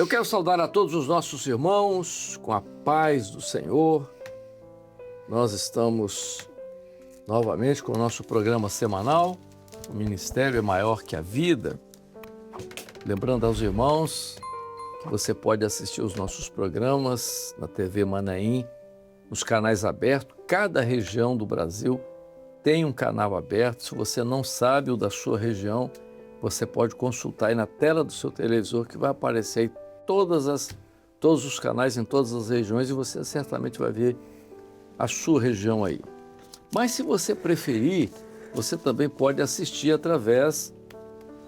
Eu quero saudar a todos os nossos irmãos com a paz do Senhor. Nós estamos novamente com o nosso programa semanal, o Ministério é Maior que a Vida. Lembrando aos irmãos que você pode assistir os nossos programas na TV Manaim, nos canais abertos. Cada região do Brasil tem um canal aberto. Se você não sabe o da sua região, você pode consultar aí na tela do seu televisor que vai aparecer aí todos os canais em todas as regiões e você certamente vai ver a sua região aí. Mas se você preferir, você também pode assistir através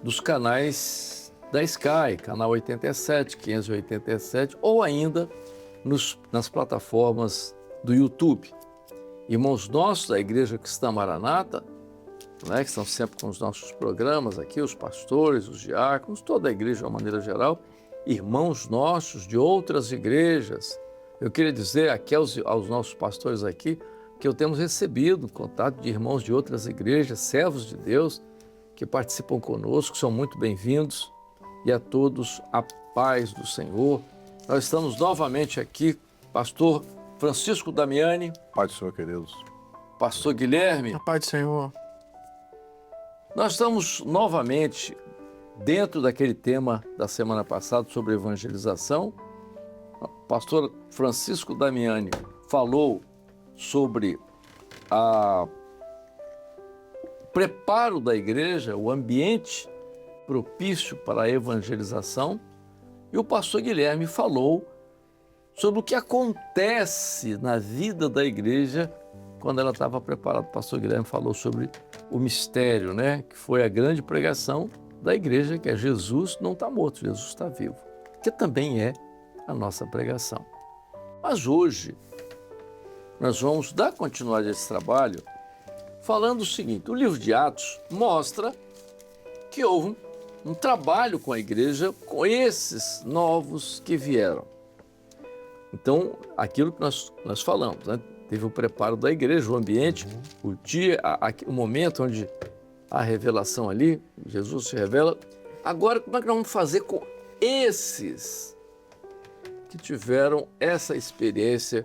dos canais da Sky, canal 87, 587, ou ainda nas plataformas do YouTube. Irmãos nossos da Igreja Cristã Maranata, que estão sempre com os nossos programas aqui, os pastores, os diáconos, toda a igreja de uma maneira geral, irmãos nossos de outras igrejas. Eu queria dizer aqui aos nossos pastores aqui que eu temos recebido contato de irmãos de outras igrejas, servos de Deus, que participam conosco, são muito bem-vindos, e a todos a paz do Senhor. Nós estamos novamente aqui, pastor Francisco Damiani. Paz do Senhor, queridos. Pastor Guilherme. A paz do Senhor. Nós estamos novamente dentro daquele tema da semana passada sobre evangelização. O pastor Francisco Damiani falou sobre o preparo da igreja, o ambiente propício para a evangelização. E o pastor Guilherme falou sobre o que acontece na vida da igreja quando ela estava preparada. O pastor Guilherme falou sobre o mistério, que foi a grande pregação da igreja, que é Jesus não está morto, Jesus está vivo, que também é a nossa pregação. Mas hoje nós vamos dar continuidade a esse trabalho falando o seguinte: o livro de Atos mostra que houve um trabalho com a igreja, com esses novos que vieram. Então, aquilo que nós falamos, teve o preparo da igreja, o ambiente, o dia, o momento onde a revelação ali, Jesus se revela. Agora, como é que nós vamos fazer com esses que tiveram essa experiência,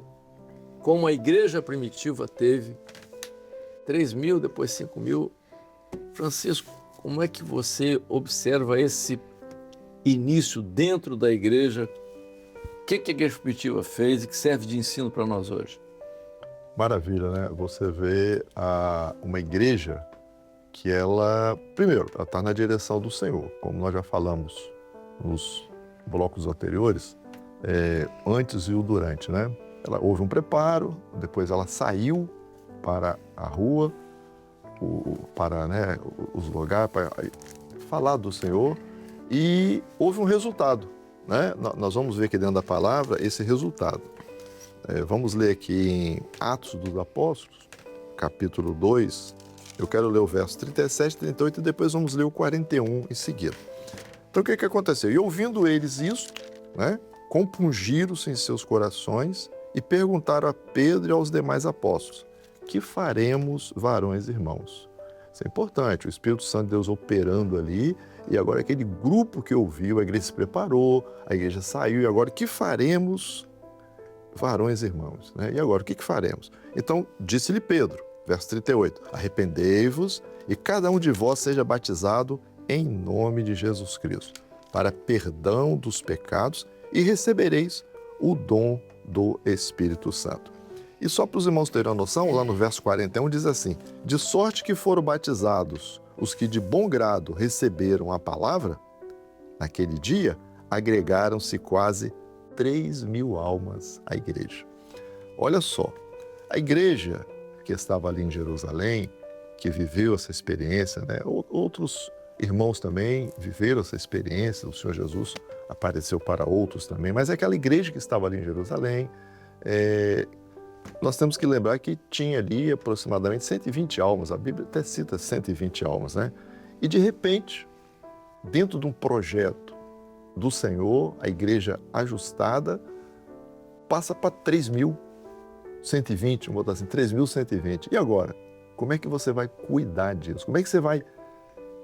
como a igreja primitiva teve, 3.000, depois 5.000? Francisco, como é que você observa esse início dentro da igreja? O que a igreja primitiva fez e que serve de ensino para nós hoje? Maravilha, né? Você vê uma igreja que ela, primeiro, ela está na direção do Senhor, como nós já falamos nos blocos anteriores, antes e o durante, né? Houve um preparo, depois ela saiu para a rua, para os lugares, para falar do Senhor, e houve um resultado, né? Nós vamos ver aqui dentro da palavra esse resultado. Vamos ler aqui em Atos dos Apóstolos, capítulo 2, eu quero ler o verso 37, 38 e depois vamos ler o 41 em seguida. Então o que aconteceu? E ouvindo eles isso, compungiram-se em seus corações e perguntaram a Pedro e aos demais apóstolos: que faremos, varões e irmãos? Isso é importante, o Espírito Santo de Deus operando ali, e agora aquele grupo que ouviu, a igreja se preparou, a igreja saiu, e agora o que faremos, varões e irmãos? E agora o que faremos? Então disse-lhe Pedro, verso 38, arrependei-vos e cada um de vós seja batizado em nome de Jesus Cristo, para perdão dos pecados, e recebereis o dom do Espírito Santo. E só para os irmãos terem uma noção, lá no verso 41 diz assim: de sorte que foram batizados os que de bom grado receberam a palavra, naquele dia agregaram-se quase 3.000 almas à igreja. Olha só, a igreja que estava ali em Jerusalém, que viveu essa experiência, outros irmãos também viveram essa experiência, o Senhor Jesus apareceu para outros também, mas aquela igreja que estava ali em Jerusalém, nós temos que lembrar que tinha ali aproximadamente 120 almas, a Bíblia até cita 120 almas, E de repente, dentro de um projeto do Senhor, a igreja ajustada passa para 3.120, vamos botar assim, 3.120. E agora? Como é que você vai cuidar disso? Como é que você vai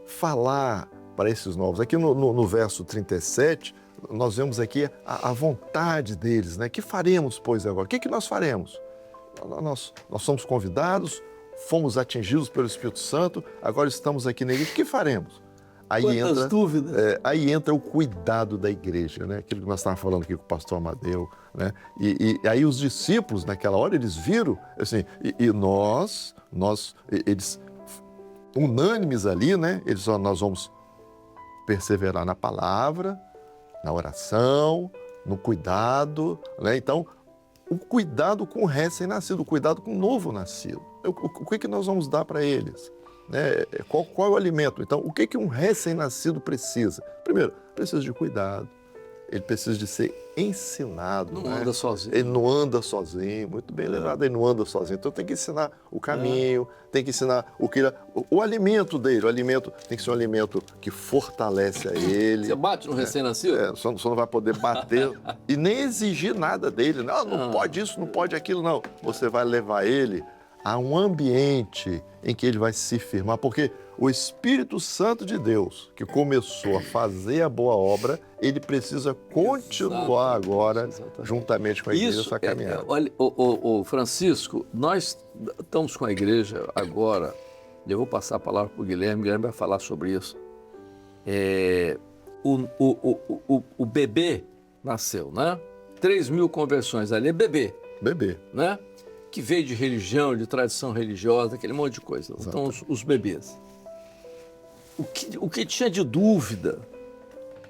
falar para esses novos? Aqui no verso 37, nós vemos aqui a vontade deles, né? Que faremos, pois, agora? O que nós faremos? Nós somos convidados, fomos atingidos pelo Espírito Santo, agora estamos aqui na igreja, o que faremos? Quantas dúvidas? Aí entra o cuidado da igreja, né? Aquilo que nós estávamos falando aqui com o pastor Amadeu, né? E aí os discípulos, naquela hora, eles viram, assim, eles, unânimes ali, né? Nós vamos perseverar na palavra, na oração, no cuidado, né? Então, o cuidado com o recém-nascido, o cuidado com o novo nascido. O que nós vamos dar para eles? Né? Qual é o alimento? Então, o que um recém-nascido precisa? Primeiro, precisa de cuidado. Ele precisa de ser ensinado. Não né? anda sozinho. Ele não anda sozinho, muito bem lembrado, ele não anda sozinho. Então tem que ensinar o caminho, tem que ensinar o alimento dele. O alimento tem que ser um alimento que fortalece a ele. Você bate no recém-nascido? Só não vai poder bater e nem exigir nada dele. Não pode isso, não pode aquilo, não. Você vai levar ele a um ambiente em que ele vai se firmar, porque o Espírito Santo de Deus, que começou a fazer a boa obra, ele precisa continuar agora, juntamente com a igreja, essa caminhada. Olha, Francisco, nós estamos com a igreja agora, eu vou passar a palavra para o Guilherme vai falar sobre isso. O bebê nasceu, né? 3.000 conversões ali, é bebê. Bebê. Né? Que veio de religião, de tradição religiosa, aquele monte de coisa. Então, os bebês. O que tinha de dúvida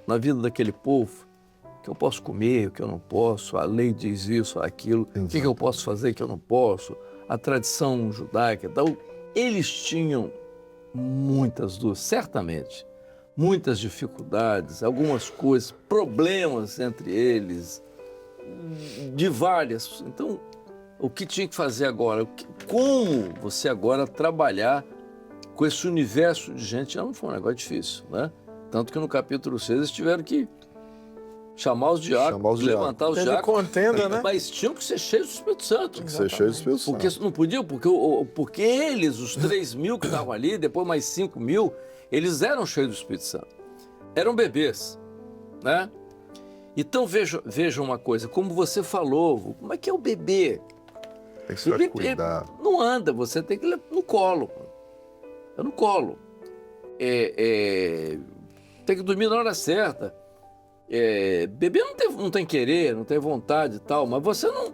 na vida daquele povo, que eu posso comer, o que eu não posso, a lei diz isso, aquilo, o que eu posso fazer, que eu não posso, a tradição judaica e tal, eles tinham muitas dúvidas, certamente, muitas dificuldades, algumas coisas, problemas entre eles, de várias. Então, o que tinha que fazer agora? Como você agora trabalhar com esse universo de gente? Já não foi um negócio difícil, né? Tanto que no capítulo 6 eles tiveram que chamar os diáconos, levantar os diáconos. Contenda, né? Mas tinham que ser cheios do Espírito Santo. Tinha que ser cheios do Espírito Santo. Porque não podia, porque eles, os 3.000 que estavam ali, depois mais 5.000, eles eram cheios do Espírito Santo. Eram bebês, né? Então vejam uma coisa, como você falou, como é que é o bebê? Tem que ser cuidado. Não anda, você tem que ir no colo. É no colo. Tem que dormir na hora certa. Bebê não tem querer, não tem vontade e tal, mas você não...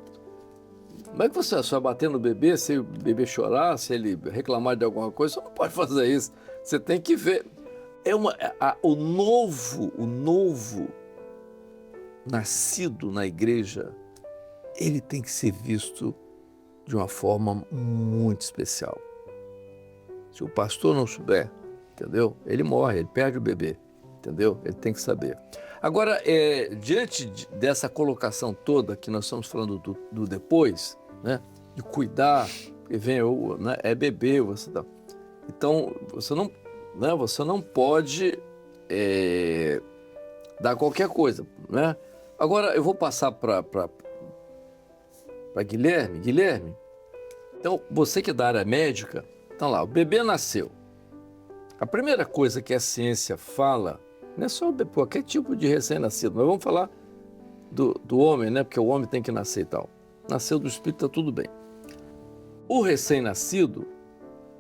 Como é que você vai bater no bebê, se o bebê chorar, se ele reclamar de alguma coisa? Você não pode fazer isso. Você tem que ver. O novo nascido na igreja, ele tem que ser visto de uma forma muito especial. Se o pastor não souber, entendeu? Ele morre, ele perde o bebê, entendeu? Ele tem que saber. Agora, diante dessa colocação toda que nós estamos falando do depois, né? De cuidar, que vem, né? É bebê, você tá... Então, você não pode dar qualquer coisa, né? Agora, eu vou passar para Guilherme. Guilherme, então, você que é da área médica, então lá, o bebê nasceu. A primeira coisa que a ciência fala, não é só qualquer tipo de recém-nascido, mas vamos falar do homem, né? Porque o homem tem que nascer e tal. Nasceu do espírito, está tudo bem. O recém-nascido,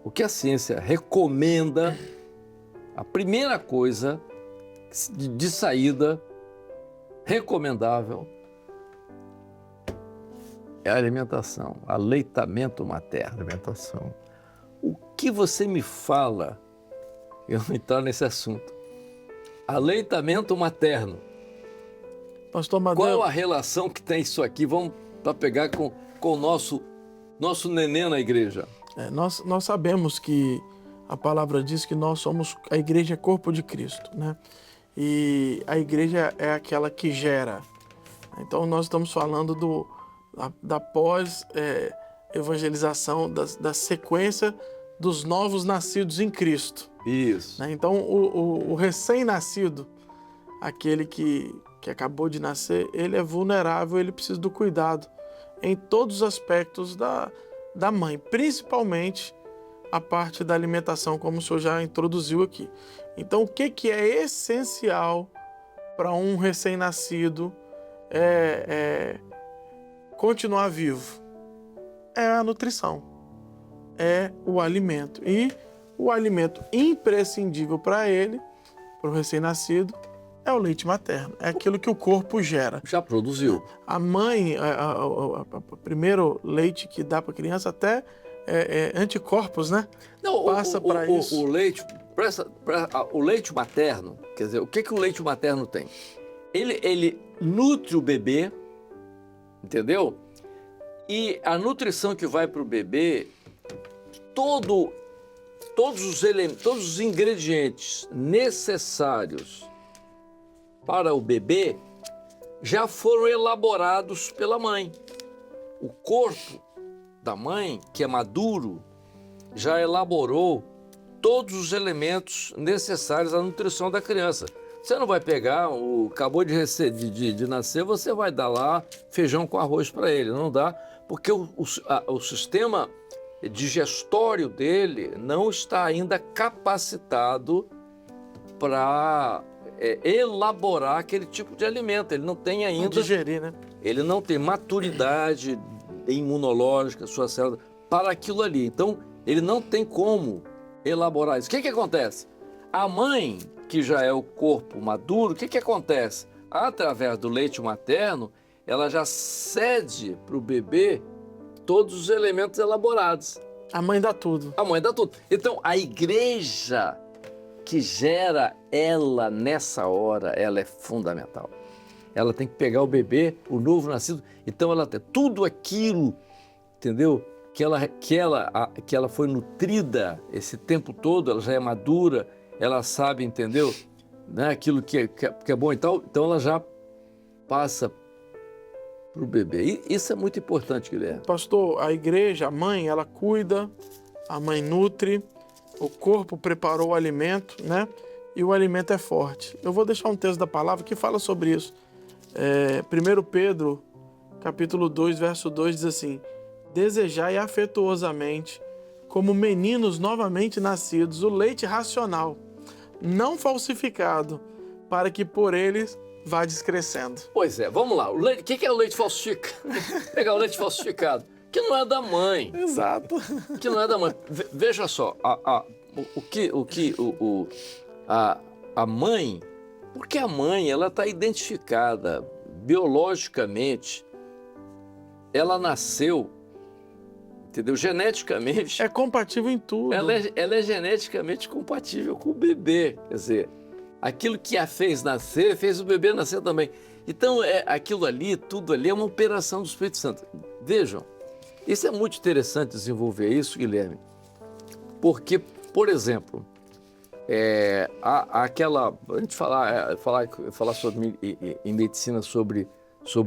o que a ciência recomenda, a primeira coisa de saída recomendável é a alimentação, aleitamento materno. Alimentação. O que você me fala, eu vou entrar nesse assunto, aleitamento materno. Pastor Amadeu, Qual a relação que tem isso aqui? Vamos para pegar com o nosso neném na igreja. nós sabemos que a palavra diz que nós somos, a igreja é corpo de Cristo, né? E a igreja é aquela que gera. Então nós estamos falando da pós-evangelização, da sequência dos novos nascidos em Cristo. Isso. Né? Então o recém-nascido, aquele que acabou de nascer, ele é vulnerável, ele precisa do cuidado em todos os aspectos da mãe, principalmente a parte da alimentação, como o senhor já introduziu aqui. Então, o que é essencial para um recém-nascido continuar vivo? É a nutrição, é o alimento. E o alimento imprescindível para ele, para o recém-nascido, é o leite materno. É aquilo que o corpo gera. Já produziu. A mãe, o primeiro leite que dá para a criança até anticorpos, né? Não, Passa para isso. O leite, o leite materno, quer dizer, o que o leite materno tem? Ele nutre o bebê, entendeu? E a nutrição que vai para o bebê, todos os ingredientes necessários para o bebê já foram elaborados pela mãe. O corpo da mãe, que é maduro, já elaborou todos os elementos necessários à nutrição da criança. Você não vai pegar, acabou de nascer, você vai dar lá feijão com arroz para ele. Não dá, porque o sistema digestório dele não está ainda capacitado para elaborar aquele tipo de alimento. Ele não tem ainda... Digerir, né? Ele não tem maturidade imunológica, sua célula, para aquilo ali. Então, ele não tem como elaborar isso. O que acontece? A mãe, que já é o corpo maduro, o que acontece? Através do leite materno, ela já cede para o bebê todos os elementos elaborados. A mãe dá tudo. A mãe dá tudo. Então, a igreja que gera ela nessa hora, ela é fundamental. Ela tem que pegar o bebê, o novo nascido, então ela tem tudo aquilo, entendeu? Que ela foi nutrida esse tempo todo, ela já é madura, ela sabe, entendeu? Né? Aquilo que é bom e tal, então ela já passa para o bebê. E isso é muito importante, Guilherme. Pastor, a igreja, a mãe, ela cuida, a mãe nutre, o corpo preparou o alimento, né? E o alimento é forte. Eu vou deixar um texto da palavra que fala sobre isso. 1 Pedro, capítulo 2, verso 2, diz assim: desejai afetuosamente, como meninos novamente nascidos, o leite racional, não falsificado, para que por eles vades crescendo. Pois é, vamos lá. O que é o leite falsificado? Pegar o leite falsificado, que não é da mãe. Exato. Que não é da mãe. Veja só, a mãe, porque a mãe, ela está identificada biologicamente, ela nasceu, entendeu? Geneticamente. É compatível em tudo. Ela é geneticamente compatível com o bebê. Quer dizer, aquilo que a fez nascer, fez o bebê nascer também. Então, aquilo ali, tudo ali é uma operação do Espírito Santo. Vejam, isso é muito interessante desenvolver isso, Guilherme, porque, por exemplo, a gente falar sobre, em medicina sobre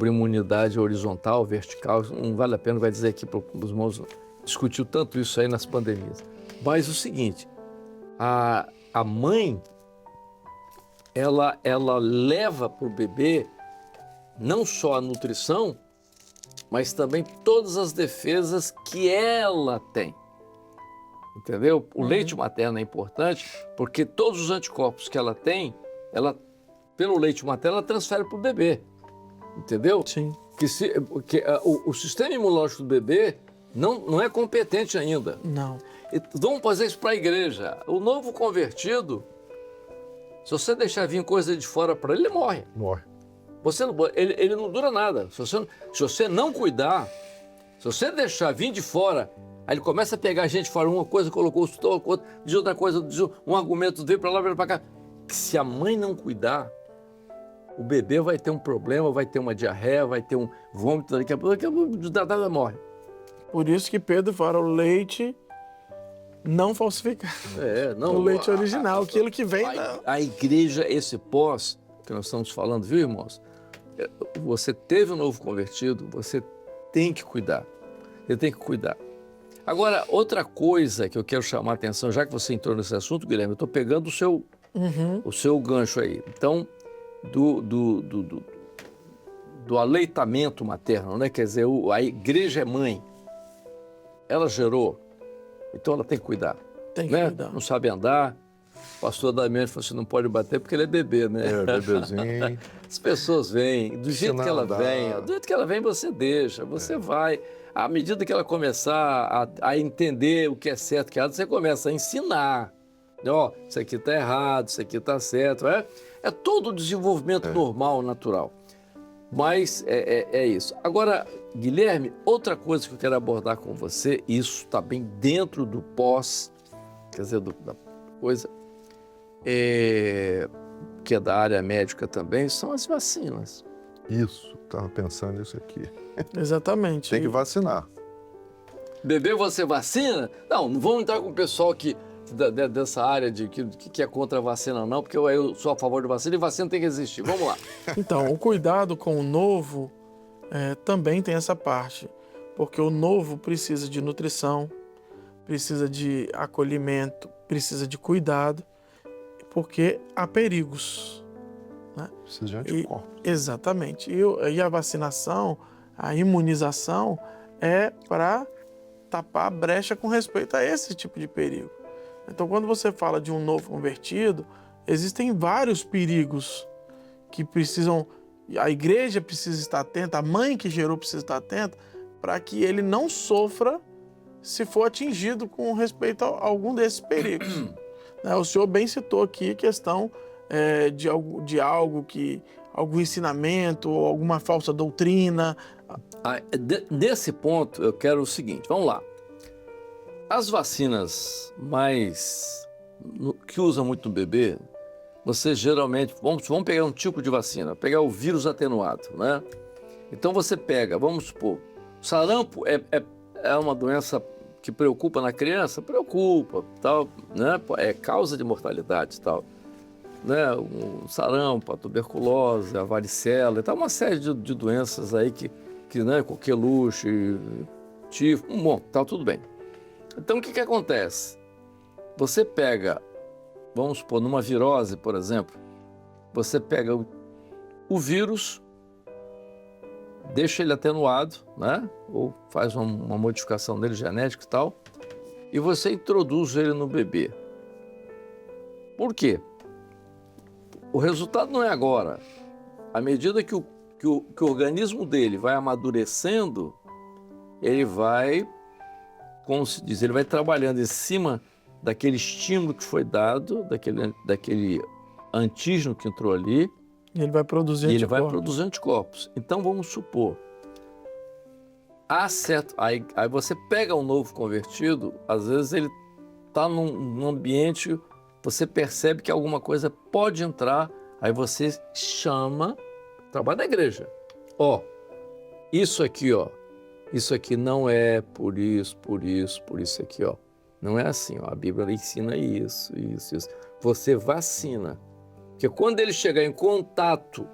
imunidade horizontal, vertical, não vale a pena, vai dizer aqui para os irmãos, discutiu tanto isso aí nas pandemias. Mas o seguinte, a mãe, ela leva para o bebê não só a nutrição, mas também todas as defesas que ela tem. Entendeu? O leite materno é importante porque todos os anticorpos que ela tem, pelo leite materno, ela transfere para o bebê. Entendeu? Sim. O sistema imunológico do bebê não é competente ainda. Não. Vamos fazer isso para a igreja. O novo convertido, se você deixar vir coisa de fora para ele, ele morre. Morre. Ele não dura nada. Se você não cuidar, se você deixar vir de fora, aí ele começa a pegar gente fora, uma coisa colocou outra, diz outra coisa, diz um argumento, veio para lá, veio para cá. Se a mãe não cuidar, o bebê vai ter um problema, vai ter uma diarreia, vai ter um vômito, daqui a pouco nada morre. Por isso que Pedro fala o leite não falsificado. Não, o leite original, aquilo que vem a igreja, esse pós que nós estamos falando, viu, irmãos? Você teve um novo convertido, você tem que cuidar. Você tem que cuidar. Agora, outra coisa que eu quero chamar a atenção, já que você entrou nesse assunto, Guilherme, eu estou pegando o seu gancho aí. Então, do aleitamento materno, né? Quer dizer, a igreja é mãe. Ela gerou, então ela tem que cuidar. Tem que né? cuidar. Não sabe andar, pastor Damião falou assim, não pode bater porque ele é bebê, né? Bebezinho. As pessoas vêm, do jeito que ela vem, do jeito que ela vem você deixa, você vai. À medida que ela começar a entender o que é certo e o que é errado, você começa a ensinar. Ó, isso aqui está errado, isso aqui está certo. É todo o desenvolvimento normal, natural. Mas é isso. Agora, Guilherme, outra coisa que eu quero abordar com você, e isso está bem dentro do pós, quer dizer, da coisa, que é da área médica também, são as vacinas. Isso, estava pensando nisso aqui. Exatamente. Tem que vacinar. Bebê, você vacina? Não vamos entrar com o pessoal dessa área que é contra a vacina, não, porque eu sou a favor da vacina e vacina tem que existir. Vamos lá. Então, o cuidado com o novo também tem essa parte, porque o novo precisa de nutrição, precisa de acolhimento, precisa de cuidado, porque há perigos. Né? Precisa de anticorpos. Exatamente. E a vacinação, a imunização é para tapar a brecha com respeito a esse tipo de perigo. Então, quando você fala de um novo convertido, existem vários perigos que precisam, a igreja precisa estar atenta, a mãe que gerou precisa estar atenta, para que ele não sofra se for atingido com respeito a algum desses perigos. O senhor bem citou aqui a questão algum ensinamento, ou alguma falsa doutrina. Nesse ponto, eu quero o seguinte, vamos lá. As vacinas que usam muito no bebê, você geralmente, vamos pegar um tipo de vacina, pegar o vírus atenuado, né? Então você pega, vamos supor, sarampo é uma doença que preocupa na criança? Preocupa, tal, né? É causa de mortalidade, tal. Né? O sarampo, a tuberculose, a varicela, tá uma série de doenças aí que né? Coqueluche, tifo, bom, tá tudo bem. Então o que acontece? Você pega, vamos supor, numa virose, por exemplo, você pega o vírus, deixa ele atenuado, né? Ou faz uma modificação dele genética e tal, e você introduz ele no bebê. Por quê? O resultado não é agora. À medida que o organismo dele vai amadurecendo, ele vai, como se diz, ele vai trabalhando em cima daquele estímulo que foi dado, daquele antígeno que entrou ali. E ele vai produzir anticorpos. Ele vai produzir anticorpos. Então, vamos supor, aí você pega um novo convertido, às vezes ele está num ambiente, você percebe que alguma coisa pode entrar, aí você chama, trabalho da igreja. Isso aqui não é por isso aqui, ó. Não é assim, ó. A Bíblia ensina isso. Você vacina. Porque quando ele chegar em contato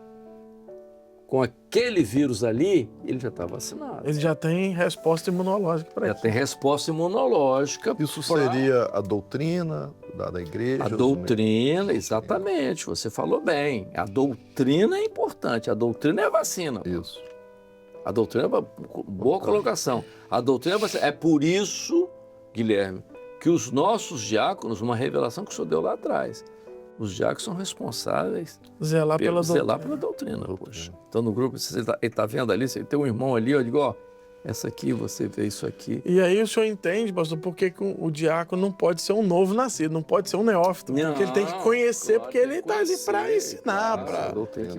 com aquele vírus ali, ele já está vacinado. Ele já tem resposta imunológica para isso. Já tem resposta imunológica. Isso seria a doutrina da igreja? A doutrina, exatamente. Você falou bem. A doutrina é importante. A doutrina é a vacina. Isso. A doutrina é boa colocação. A doutrina é vacina. É por isso, Guilherme, que os nossos diáconos, uma revelação que o senhor deu lá atrás, os diáconos são responsáveis zelar pela doutrina. Poxa. Então, no grupo, ele está vendo ali, você tem um irmão ali, eu digo, ó, essa aqui, você vê isso aqui. E aí o senhor entende, pastor, por que o diácono não pode ser um novo nascido, não pode ser um neófito, porque ele tem que conhecer, porque ele está ali para ensinar.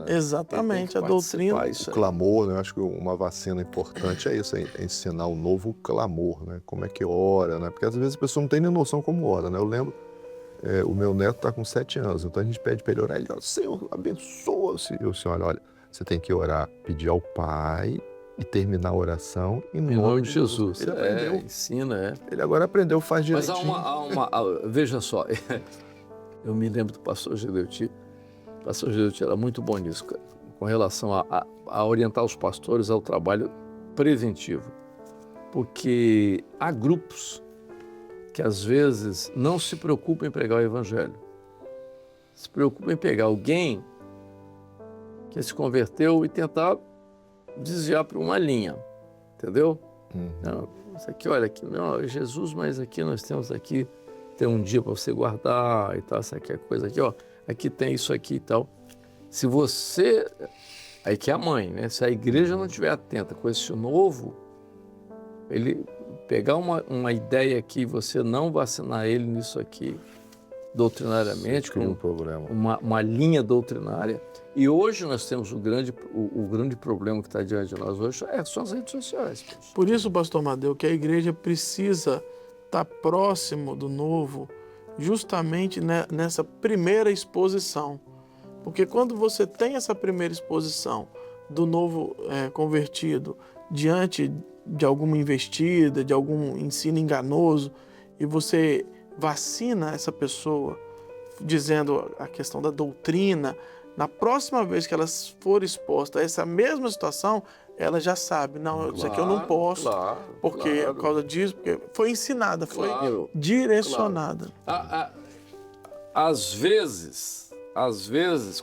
Exatamente, a doutrina. O clamor, né? Eu acho que uma vacina importante é isso, é ensinar o novo clamor, né? Como é que ora, né? Porque às vezes a pessoa não tem nem noção como ora, né? Eu lembro, o meu neto está com 7 anos, então a gente pede para ele orar, ele fala, Senhor, abençoa-se. E o Senhor, olha, você tem que orar, pedir ao Pai e terminar a oração em nome de Jesus. Ele aprendeu. Ensina, Ele agora aprendeu, faz direitinho. Mas veja só, eu me lembro do pastor Geleuti. O pastor Geleuti era muito bom nisso, com relação a orientar os pastores ao trabalho preventivo. Porque há grupos que às vezes não se preocupam em pregar o evangelho. Se preocupam em pegar alguém que se converteu e tentar desviar para uma linha, entendeu? Não, isso aqui, olha, aqui não é Jesus, mas aqui nós temos aqui tem um dia para você guardar e tal, essa aqui é coisa aqui, ó, aqui tem isso aqui e tal. Se você, aí que é a mãe, né? Se a igreja não estiver atenta com esse novo, ele pegar uma ideia aqui, você não vacinar ele nisso aqui, doutrinariamente, Cria com um problema. uma linha doutrinária. E hoje nós temos o grande problema que está diante de nós hoje são as redes sociais. Por isso, pastor Madeu, que a igreja precisa estar próximo do novo, justamente nessa primeira exposição. Porque quando você tem essa primeira exposição do novo convertido diante de alguma investida, de algum ensino enganoso, e você vacina essa pessoa, dizendo a questão da doutrina, na próxima vez que ela for exposta a essa mesma situação, ela já sabe, não, isso aqui eu não posso, porque por causa disso, porque foi ensinada, foi direcionada. Às vezes,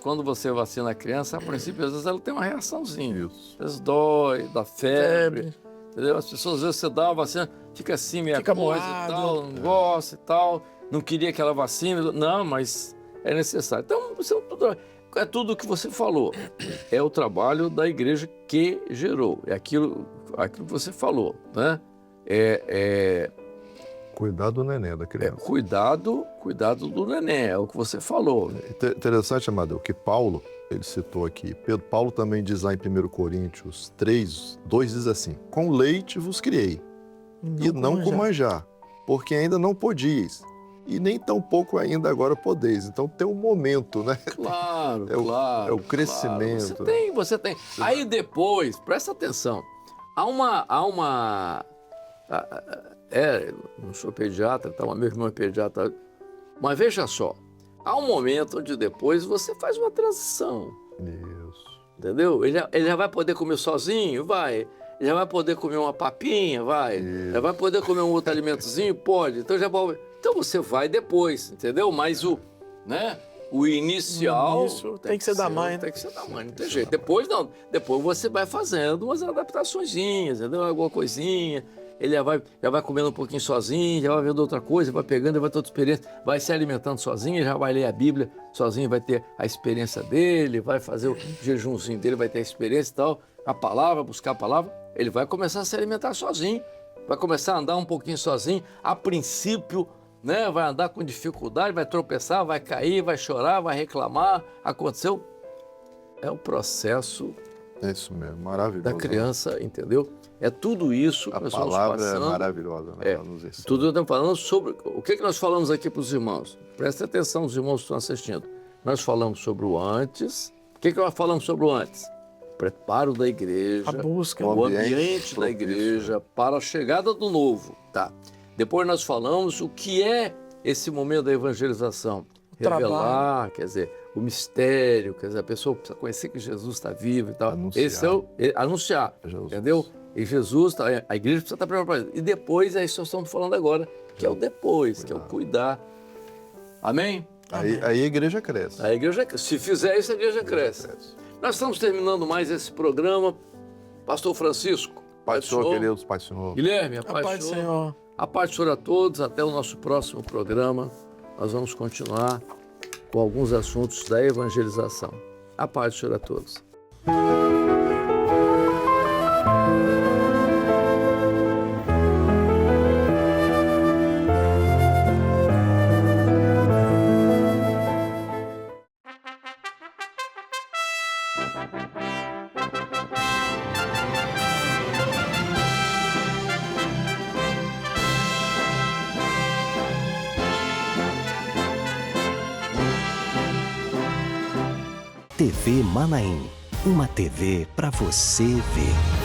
quando você vacina a criança, a princípio, às vezes ela tem uma reaçãozinha. Às vezes dói, dá febre. Entendeu? As pessoas, às vezes, você dá uma vacina, fica assim, meia coisa moado, e tal, não gosta e tal, não queria aquela vacina. Não, mas é necessário. Então, é tudo o que você falou. É o trabalho da igreja que gerou. É aquilo que você falou, né? Cuidado do neném, da criança. Cuidado do neném, é o que você falou. Interessante, Amadeu, que Paulo, ele citou aqui, Paulo também diz lá em 1 Coríntios 3, 2 diz assim, com leite vos criei, e não com manjar, porque ainda não podíeis, e nem tampouco ainda agora podeis. Então tem um momento, né? Claro, é o crescimento. Claro. Você tem. Aí depois, presta atenção, não sou pediatra, tá? Meu irmão é pediatra, mas veja só, há um momento onde depois você faz uma transição. Isso. Entendeu? Ele já vai poder comer sozinho? Vai. Ele já vai poder comer uma papinha? Vai. Isso. Já vai poder comer um outro alimentozinho? Pode. Então você vai depois, entendeu? Mas o inicial... tem que ser da mãe. Tem que ser da mãe, não tem jeito. Depois não. Depois você vai fazendo umas adaptaçõezinhas, entendeu? Alguma coisinha. Ele já vai comendo um pouquinho sozinho, já vai vendo outra coisa, vai pegando, vai ter outra experiência, vai se alimentando sozinho, já vai ler a Bíblia sozinho, vai ter a experiência dele, vai fazer o jejumzinho dele, vai ter a experiência e tal, a palavra, buscar a palavra, ele vai começar a se alimentar sozinho, vai começar a andar um pouquinho sozinho, a princípio, né, vai andar com dificuldade, vai tropeçar, vai cair, vai chorar, vai reclamar, aconteceu. É o processo... É isso mesmo, maravilhoso. Da criança, entendeu? É tudo isso que nós estamos passando. A palavra é maravilhosa, né? Tudo eu estou falando sobre... O que nós falamos aqui para os irmãos? Prestem atenção, os irmãos que estão assistindo. Nós falamos sobre o antes. O que nós falamos sobre o antes? Preparo da igreja. A busca. O ambiente da igreja para a chegada do novo. Tá. Depois nós falamos o que é esse momento da evangelização. Revelar, quer dizer, o mistério, quer dizer, a pessoa precisa conhecer que Jesus está vivo e tal. Anunciar. Esse é anunciar, Jesus. Entendeu? E Jesus, a igreja precisa estar preparada. E depois é isso que nós estamos falando agora, que é o depois, que é o cuidar. Amém? Aí a igreja cresce. A igreja, se fizer isso, a igreja cresce. Nós estamos terminando mais esse programa. Pastor Francisco. Pai do Senhor, queridos, Pai do Senhor. Guilherme, a paz do Senhor. A paz do Senhor a todos. Até o nosso próximo programa. Nós vamos continuar com alguns assuntos da evangelização. A paz do Senhor a todos. TV Manaim, uma TV para você ver.